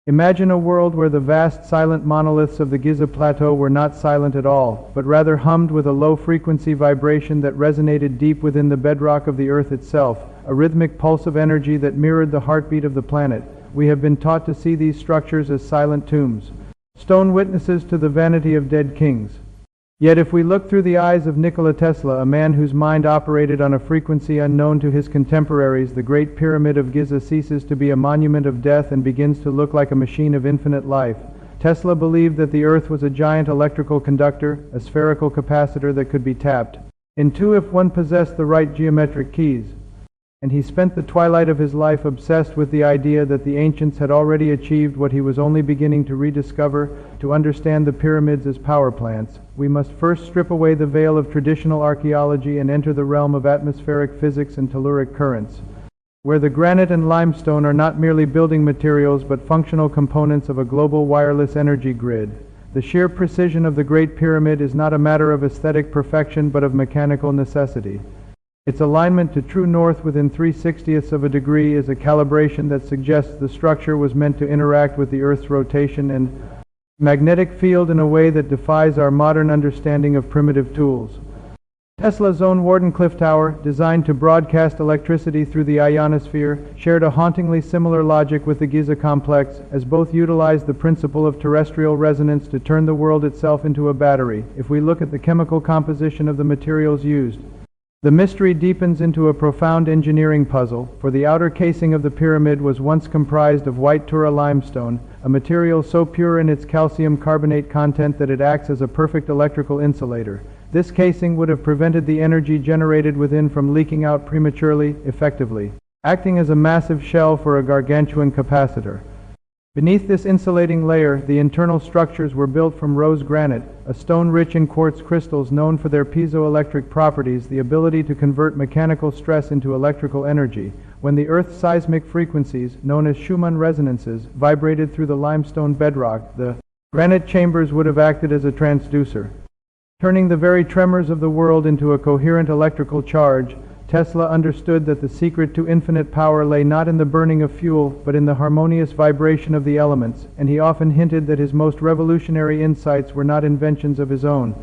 Imagine a world where the vast silent monoliths of the Giza Plateau were not silent at all, but rather hummed with a low-frequency vibration that resonated deep within the bedrock of the Earth itself, a rhythmic pulse of energy that mirrored the heartbeat of the planet. We have been taught to see these structures as silent tombs, stone witnesses to the vanity of dead kings. Yet if we look through the eyes of Nikola Tesla, a man whose mind operated on a frequency unknown to his contemporaries, the Great Pyramid of Giza ceases to be a monument of death and begins to look like a machine of infinite life. Tesla believed that the Earth was a giant electrical conductor, a spherical capacitor that could be tapped into if one possessed the right geometric keys. And he spent the twilight of his life obsessed with the idea that the ancients had already achieved what he was only beginning to rediscover. To understand the pyramids as power plants, we must first strip away the veil of traditional archaeology and enter the realm of atmospheric physics and telluric currents, where the granite and limestone are not merely building materials but functional components of a global wireless energy grid. The sheer precision of the Great Pyramid is not a matter of aesthetic perfection but of mechanical necessity. Its alignment to true north within 3/60ths of a degree is a calibration that suggests the structure was meant to interact with the Earth's rotation and magnetic field in a way that defies our modern understanding of primitive tools. Tesla's own Wardenclyffe Tower, designed to broadcast electricity through the ionosphere, shared a hauntingly similar logic with the Giza complex, as both utilized the principle of terrestrial resonance to turn the world itself into a battery. If we look at the chemical composition of the materials used, the mystery deepens into a profound engineering puzzle, for the outer casing of the pyramid was once comprised of white Tura limestone, a material so pure in its calcium carbonate content that it acts as a perfect electrical insulator. This casing would have prevented the energy generated within from leaking out prematurely, effectively acting as a massive shell for a gargantuan capacitor. Beneath this insulating layer, the internal structures were built from rose granite, a stone rich in quartz crystals known for their piezoelectric properties, the ability to convert mechanical stress into electrical energy. When the Earth's seismic frequencies, known as Schumann resonances, vibrated through the limestone bedrock, the granite chambers would have acted as a transducer, turning the very tremors of the world into a coherent electrical charge. Tesla understood that the secret to infinite power lay not in the burning of fuel, but in the harmonious vibration of the elements, and he often hinted that his most revolutionary insights were not inventions of his own,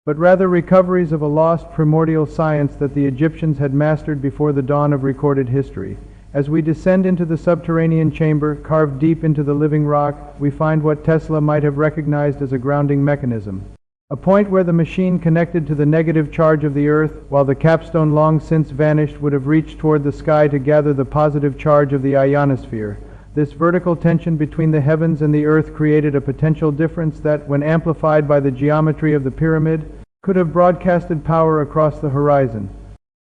but rather recoveries of a lost primordial science that the Egyptians had mastered before the dawn of recorded history. As we descend into the subterranean chamber, carved deep into the living rock, we find what Tesla might have recognized as a grounding mechanism, a point where the machine connected to the negative charge of the Earth, while the capstone long since vanished would have reached toward the sky to gather the positive charge of the ionosphere. This vertical tension between the heavens and the Earth created a potential difference that, when amplified by the geometry of the pyramid, could have broadcasted power across the horizon.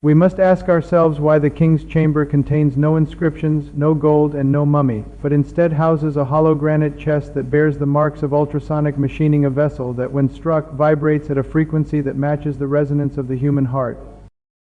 We must ask ourselves why the king's chamber contains no inscriptions, no gold, and no mummy, but instead houses a hollow granite chest that bears the marks of ultrasonic machining, a vessel that, when struck, vibrates at a frequency that matches the resonance of the human heart.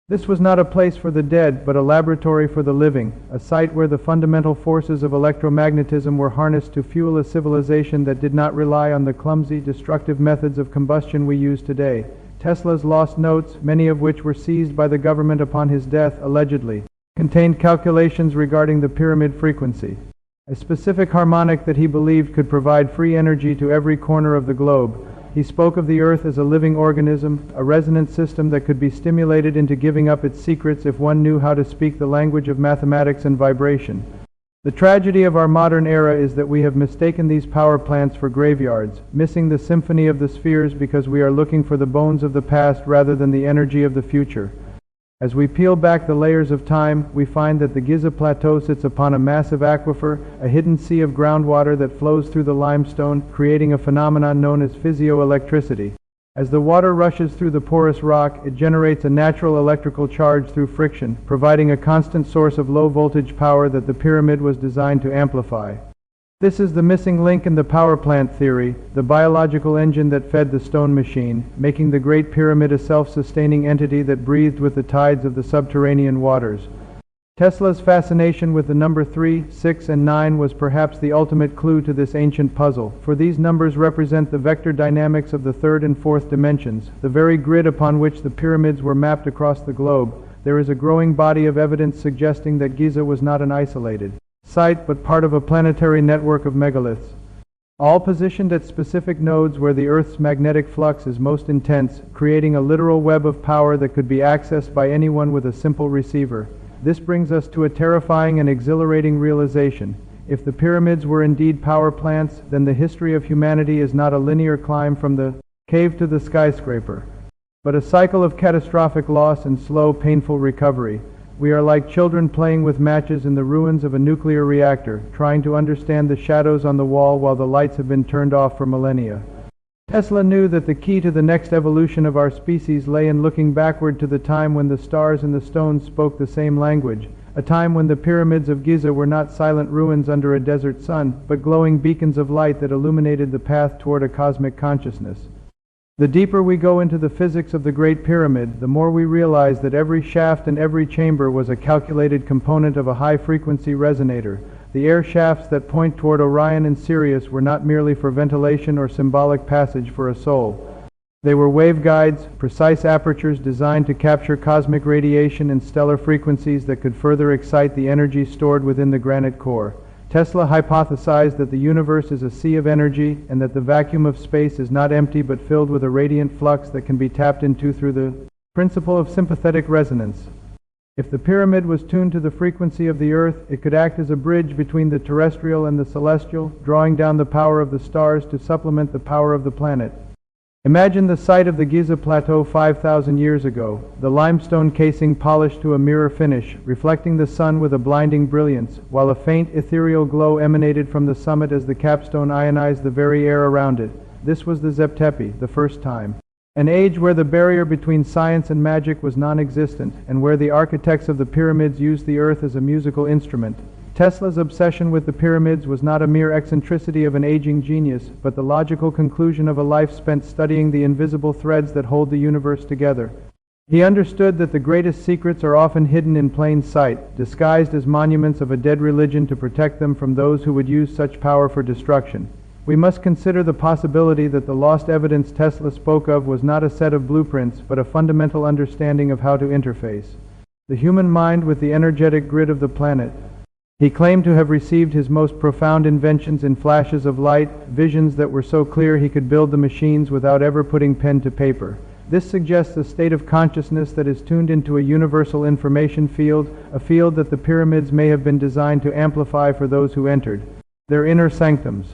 This was not a place for the dead, but a laboratory for the living, a site where the fundamental forces of electromagnetism were harnessed to fuel a civilization that did not rely on the clumsy, destructive methods of combustion we use today. Tesla's lost notes, many of which were seized by the government upon his death, allegedly contained calculations regarding the pyramid frequency, a specific harmonic that he believed could provide free energy to every corner of the globe. He spoke of the Earth as a living organism, a resonant system that could be stimulated into giving up its secrets if one knew how to speak the language of mathematics and vibration. The tragedy of our modern era is that we have mistaken these power plants for graveyards, missing the symphony of the spheres because we are looking for the bones of the past rather than the energy of the future. As we peel back the layers of time, we find that the Giza Plateau sits upon a massive aquifer, a hidden sea of groundwater that flows through the limestone, creating a phenomenon known as physioelectricity. As the water rushes through the porous rock, it generates a natural electrical charge through friction, providing a constant source of low-voltage power that the pyramid was designed to amplify. This is the missing link in the power plant theory, the biological engine that fed the stone machine, making the Great Pyramid a self-sustaining entity that breathed with the tides of the subterranean waters. Tesla's fascination with the number 3, 6, and 9 was perhaps the ultimate clue to this ancient puzzle, for these numbers represent the vector dynamics of the third and fourth dimensions, the very grid upon which the pyramids were mapped across the globe. There is a growing body of evidence suggesting that Giza was not an isolated, site but part of a planetary network of megaliths, all positioned at specific nodes where the Earth's magnetic flux is most intense, creating a literal web of power that could be accessed by anyone with a simple receiver. This brings us to a terrifying and exhilarating realization. If the pyramids were indeed power plants, then the history of humanity is not a linear climb from the cave to the skyscraper, but a cycle of catastrophic loss and slow, painful recovery. We are like children playing with matches in the ruins of a nuclear reactor, trying to understand the shadows on the wall while the lights have been turned off for millennia. Tesla knew that the key to the next evolution of our species lay in looking backward to the time when the stars and the stones spoke the same language, a time when the pyramids of Giza were not silent ruins under a desert sun, but glowing beacons of light that illuminated the path toward a cosmic consciousness. The deeper we go into the physics of the Great Pyramid, the more we realize that every shaft and every chamber was a calculated component of a high-frequency resonator. The air shafts that point toward Orion and Sirius were not merely for ventilation or symbolic passage for a soul. They were waveguides, precise apertures designed to capture cosmic radiation and stellar frequencies that could further excite the energy stored within the granite core. Tesla hypothesized that the universe is a sea of energy and that the vacuum of space is not empty but filled with a radiant flux that can be tapped into through the principle of sympathetic resonance. If the pyramid was tuned to the frequency of the Earth, it could act as a bridge between the terrestrial and the celestial, drawing down the power of the stars to supplement the power of the planet. Imagine the site of the Giza Plateau 5,000 years ago, the limestone casing polished to a mirror finish, reflecting the sun with a blinding brilliance, while a faint ethereal glow emanated from the summit as the capstone ionized the very air around it. This was the Zeptepi, the first time. An age where the barrier between science and magic was non-existent, and where the architects of the pyramids used the earth as a musical instrument. Tesla's obsession with the pyramids was not a mere eccentricity of an aging genius, but the logical conclusion of a life spent studying the invisible threads that hold the universe together. He understood that the greatest secrets are often hidden in plain sight, disguised as monuments of a dead religion to protect them from those who would use such power for destruction. We must consider the possibility that the lost evidence Tesla spoke of was not a set of blueprints, but a fundamental understanding of how to interface the human mind with the energetic grid of the planet. He claimed to have received his most profound inventions in flashes of light, visions that were so clear he could build the machines without ever putting pen to paper. This suggests a state of consciousness that is tuned into a universal information field, a field that the pyramids may have been designed to amplify for those who entered their inner sanctums.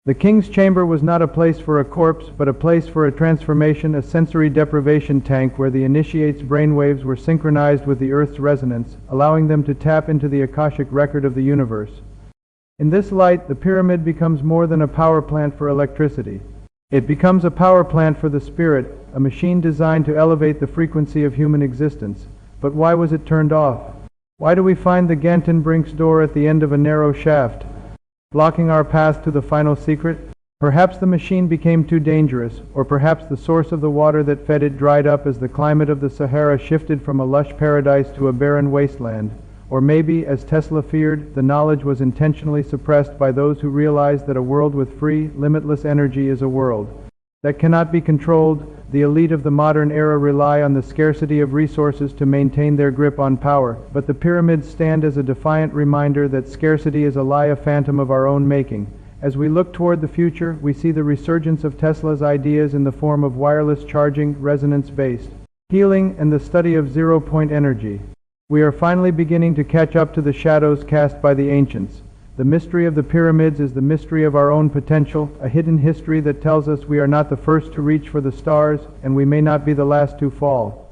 The king's chamber was not a place for a corpse, but a place for a transformation, a sensory deprivation tank where the initiate's brainwaves were synchronized with the Earth's resonance, allowing them to tap into the Akashic record of the universe. In this light, the pyramid becomes more than a power plant for electricity. It becomes a power plant for the spirit, a machine designed to elevate the frequency of human existence. But why was it turned off? Why do we find the Gantenbrink's door at the end of a narrow shaft, blocking our path to the final secret? Perhaps the machine became too dangerous, or perhaps the source of the water that fed it dried up as the climate of the Sahara shifted from a lush paradise to a barren wasteland. Or maybe, as Tesla feared, the knowledge was intentionally suppressed by those who realized that a world with free, limitless energy is a world that cannot be controlled. The elite of the modern era rely on the scarcity of resources to maintain their grip on power, but the pyramids stand as a defiant reminder that scarcity is a lie, a phantom of our own making. As we look toward the future, we see the resurgence of Tesla's ideas in the form of wireless charging, resonance-based healing, and the study of zero-point energy. We are finally beginning to catch up to the shadows cast by the ancients. The mystery of the pyramids is the mystery of our own potential, a hidden history that tells us we are not the first to reach for the stars, and we may not be the last to fall.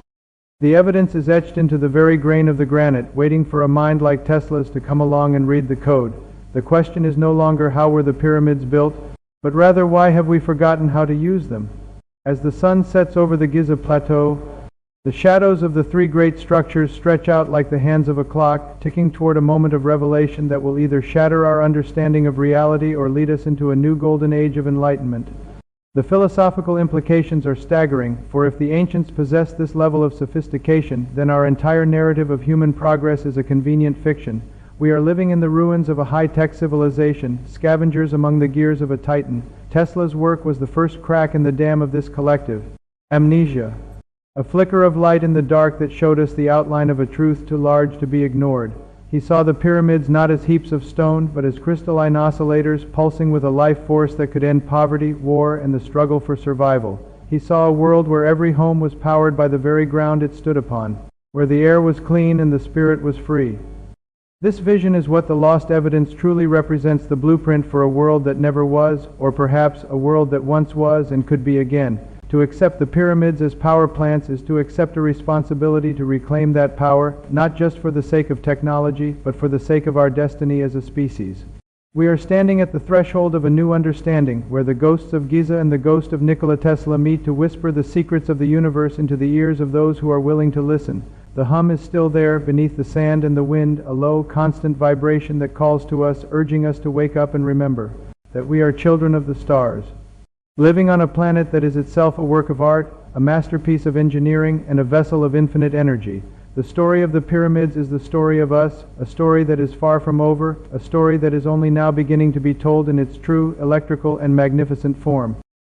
The evidence is etched into the very grain of the granite, waiting for a mind like Tesla's to come along and read the code. The question is no longer how were the pyramids built, but rather why have we forgotten how to use them? As the sun sets over the Giza Plateau, the shadows of the three great structures stretch out like the hands of a clock, ticking toward a moment of revelation that will either shatter our understanding of reality or lead us into a new golden age of enlightenment. The philosophical implications are staggering, for if the ancients possessed this level of sophistication, then our entire narrative of human progress is a convenient fiction. We are living in the ruins of a high-tech civilization, scavengers among the gears of a titan. Tesla's work was the first crack in the dam of this collective amnesia. A flicker of light in the dark that showed us the outline of a truth too large to be ignored. He saw the pyramids not as heaps of stone, but as crystalline oscillators pulsing with a life force that could end poverty, war, and the struggle for survival. He saw a world where every home was powered by the very ground it stood upon, where the air was clean and the spirit was free. This vision is what the lost evidence truly represents, the blueprint for a world that never was, or perhaps a world that once was and could be again. To accept the pyramids as power plants is to accept a responsibility to reclaim that power, not just for the sake of technology, but for the sake of our destiny as a species. We are standing at the threshold of a new understanding, where the ghosts of Giza and the ghost of Nikola Tesla meet to whisper the secrets of the universe into the ears of those who are willing to listen. The hum is still there beneath the sand and the wind, a low, constant vibration that calls to us, urging us to wake up and remember that we are children of the stars, living on a planet that is itself a work of art, a masterpiece of engineering, and a vessel of infinite energy. The story of the pyramids is the story of us, a story that is far from over, a story that is only now beginning to be told in its true, electrical, and magnificent form.